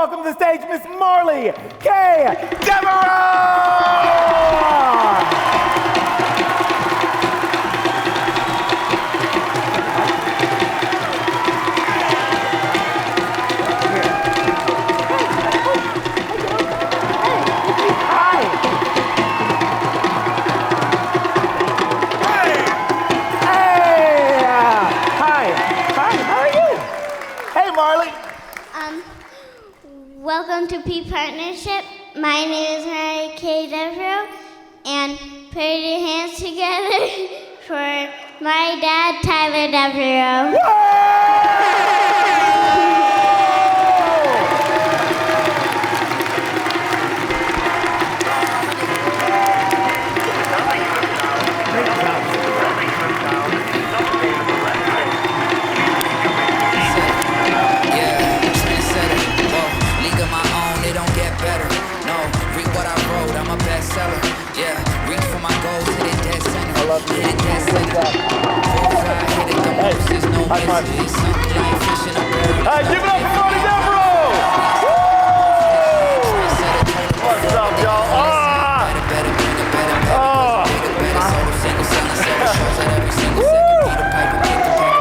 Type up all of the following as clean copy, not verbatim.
welcome to the stage Miss Marley K. Devereaux! Welcome to P Partnership. My name is Mary K. Devereaux, and put your hands together for my dad, Tyler Devereaux. High five. Hey, give it up for Marty Devereaux! What's up, y'all?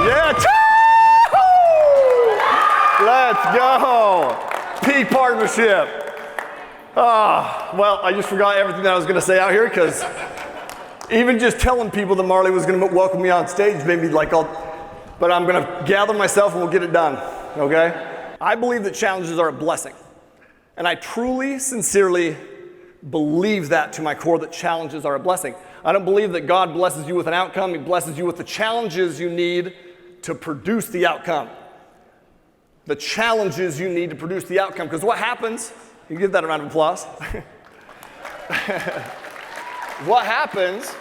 Yeah, let's go. P Partnership. Well, I just forgot everything that I was going to say out here because even just telling people that Marley was going to welcome me on stage made me like all. But I'm going to gather myself and we'll get it done, okay? I believe that challenges are a blessing. And I truly, sincerely believe that to my core, that challenges are a blessing. I don't believe that God blesses you with an outcome. He blesses you with the challenges you need to produce the outcome. The challenges you need to produce the outcome. Because what happens, you can give that a round of applause. What happens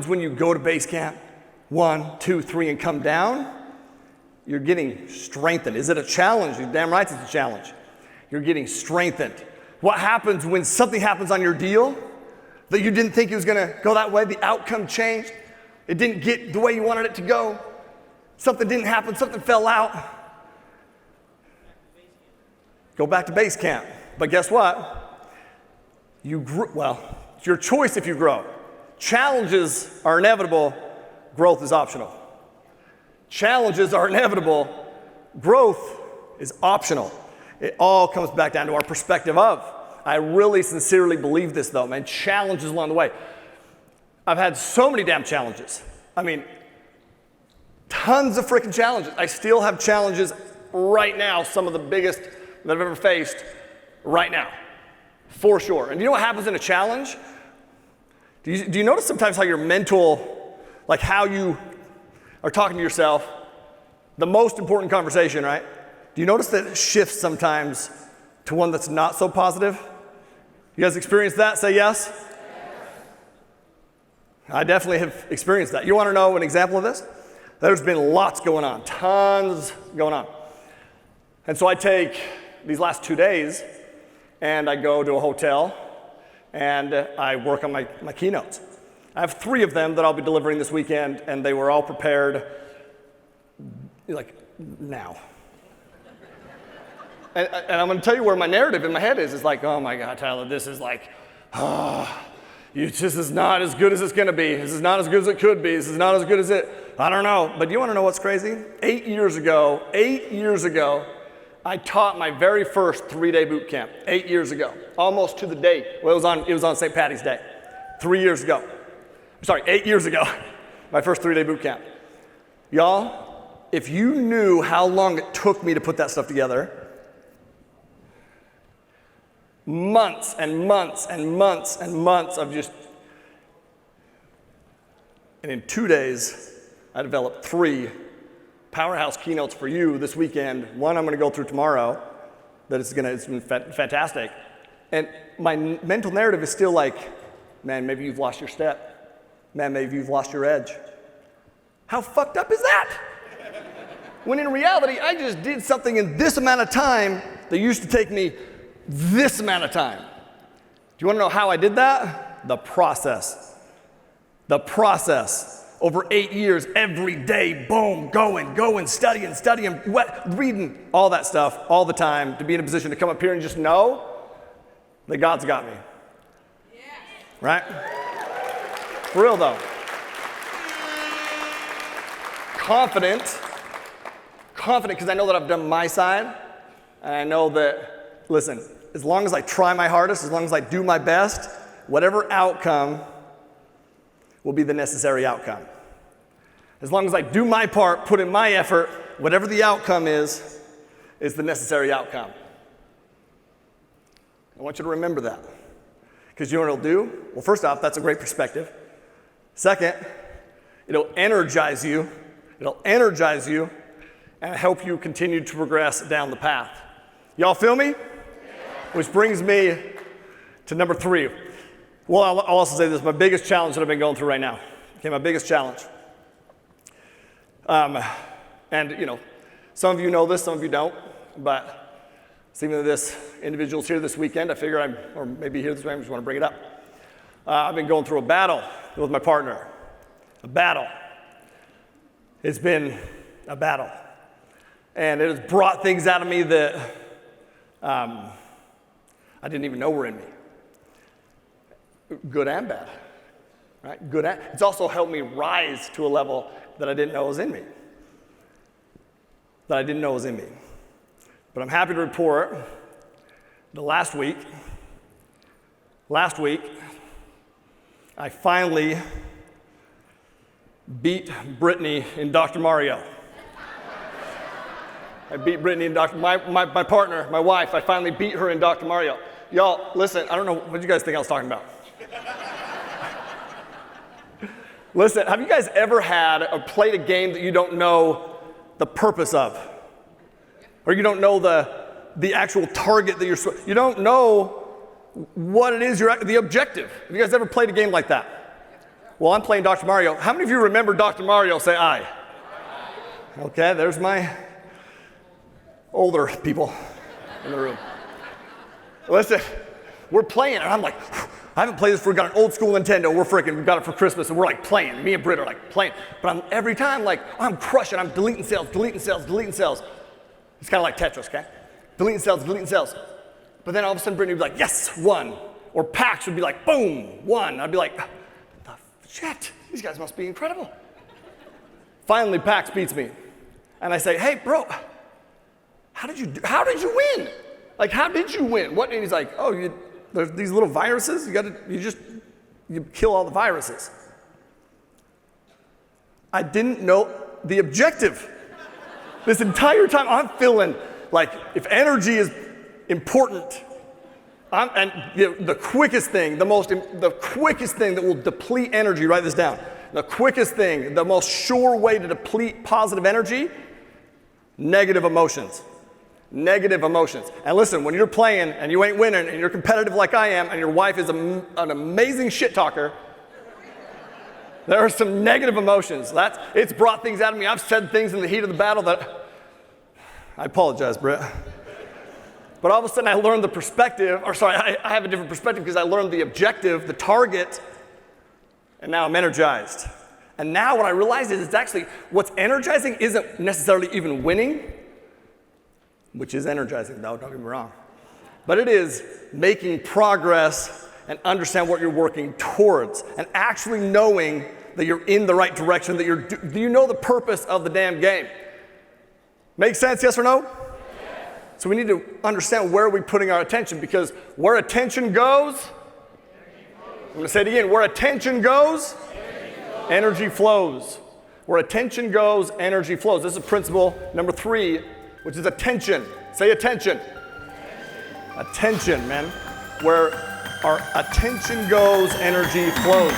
when you go to base camp? 1, 2, 3, and come down? You're getting strengthened. Is it a challenge? You're damn right it's a challenge. You're getting strengthened. What happens when something happens on your deal that you didn't think it was going to go that way? The outcome changed. It didn't get the way you wanted it to go. Something didn't happen. Something fell out. Go back to base camp. But guess what? You grew. Well, it's your choice if you grow. Challenges are inevitable. Growth is optional. Challenges are inevitable. Growth is optional. It all comes back down to our perspective of. I really sincerely believe this though, man. Challenges along the way. I've had so many damn challenges. I mean, tons of freaking challenges. I still have challenges right now, some of the biggest that I've ever faced right now, for sure. And you know what happens in a challenge? Do you notice sometimes how your mental, like how you are talking to yourself, the most important conversation, right? Do you notice that it shifts sometimes to one that's not so positive? You guys experienced that? Say yes. I definitely have experienced that. You want to know an example of this? There's been lots going on, tons going on. And so I take these last 2 days and I go to a hotel and I work on my keynotes. I have 3 of them that I'll be delivering this weekend, and they were all prepared like now. And I'm going to tell you where my narrative in my head is. It's like, oh my God, Tyler, this is like, this is not as good as it's going to be. This is not as good as it could be. This is not as good as it, I don't know. But do you want to know what's crazy? 8 years ago, I taught my very first 3-day boot camp. 8 years ago, almost to the date. Well, it was on St. Patty's Day, 3 years ago. Sorry, 8 years ago, my first 3-day boot camp. Y'all, if you knew how long it took me to put that stuff together, months and months and months and months of just, and in 2 days, I developed 3 powerhouse keynotes for you this weekend. One I'm going to go through tomorrow, it's been fantastic. And my mental narrative is still like, man, maybe you've lost your step. Man, maybe you've lost your edge. How fucked up is that? When in reality, I just did something in this amount of time that used to take me this amount of time. Do you want to know how I did that? The process. The process. over 8 years, every day, boom, going, studying, reading, all that stuff, all the time, to be in a position to come up here and just know that God's got me. Yeah. Right? For real though. Confident because I know that I've done my side, and I know that, listen, as long as I try my hardest, as long as I do my best, whatever outcome will be the necessary outcome. As long as I do my part, put in my effort, whatever the outcome is the necessary outcome. I want you to remember that. Because you know what it'll do? Well, first off, that's a great perspective. Second, it'll energize you. It'll energize you and help you continue to progress down the path. Y'all feel me? Which brings me to number 3. Well, I'll also say this, my biggest challenge that I've been going through right now. Okay, my biggest challenge. And you know, some of you know this, some of you don't, but seeing that this individual's here this weekend, I figure or maybe here this weekend, I just want to bring it up. I've been going through a battle with my partner. A battle. It's been a battle. And it has brought things out of me that I didn't even know were in me. Good and bad, right? It's also helped me rise to a level that I didn't know was in me. But I'm happy to report that last week, I finally beat Brittany in Dr. Mario. I beat Brittany in my partner, my wife, I finally beat her in Dr. Mario. Y'all, listen, I don't know, what do you guys think I was talking about? Listen, have you guys ever played a game that you don't know the purpose of? Or you don't know the actual target that you don't know what it is, the objective. Have you guys ever played a game like that? Well, I'm playing Dr. Mario. How many of you remember Dr. Mario? Say aye. Okay, there's my older people in the room. Listen, we're playing, and I'm like, I haven't played this before. We got an old school Nintendo. We got it for Christmas, and we're like playing. Me and Britt are like playing. But every time, like, I'm crushing. I'm deleting cells. It's kind of like Tetris, okay? Deleting cells. But then all of a sudden, Brittany would be like, yes, 1. Or Pax would be like, boom, 1. I'd be like, shit, these guys must be incredible. Finally, Pax beats me. And I say, hey, bro, how did you win? Like, how did you win? What? And he's like, oh, there's these little viruses. You kill all the viruses. I didn't know the objective. This entire time, I'm feeling like if energy is important, the quickest thing that will deplete energy, write this down. The quickest thing, the most sure way to deplete positive energy, negative emotions. And listen, when you're playing and you ain't winning and you're competitive like I am and your wife is an amazing shit talker, there are some negative emotions. It's brought things out of me. I've said things in the heat of the battle that, I apologize, Britt. But all of a sudden I learned the perspective, I have a different perspective because I learned the objective, the target, and now I'm energized. And now what I realize is it's actually, what's energizing isn't necessarily even winning, which is energizing, though, don't get me wrong. But it is making progress and understand what you're working towards and actually knowing that you're in the right direction, do you know the purpose of the damn game? Make sense, yes or no? Yes. So we need to understand where we're putting our attention, because where attention goes, I'm going to say it again, where attention goes, energy flows. Where attention goes, energy flows. This is principle number 3, which is attention. Say attention. Attention, man. Where our attention goes, energy flows.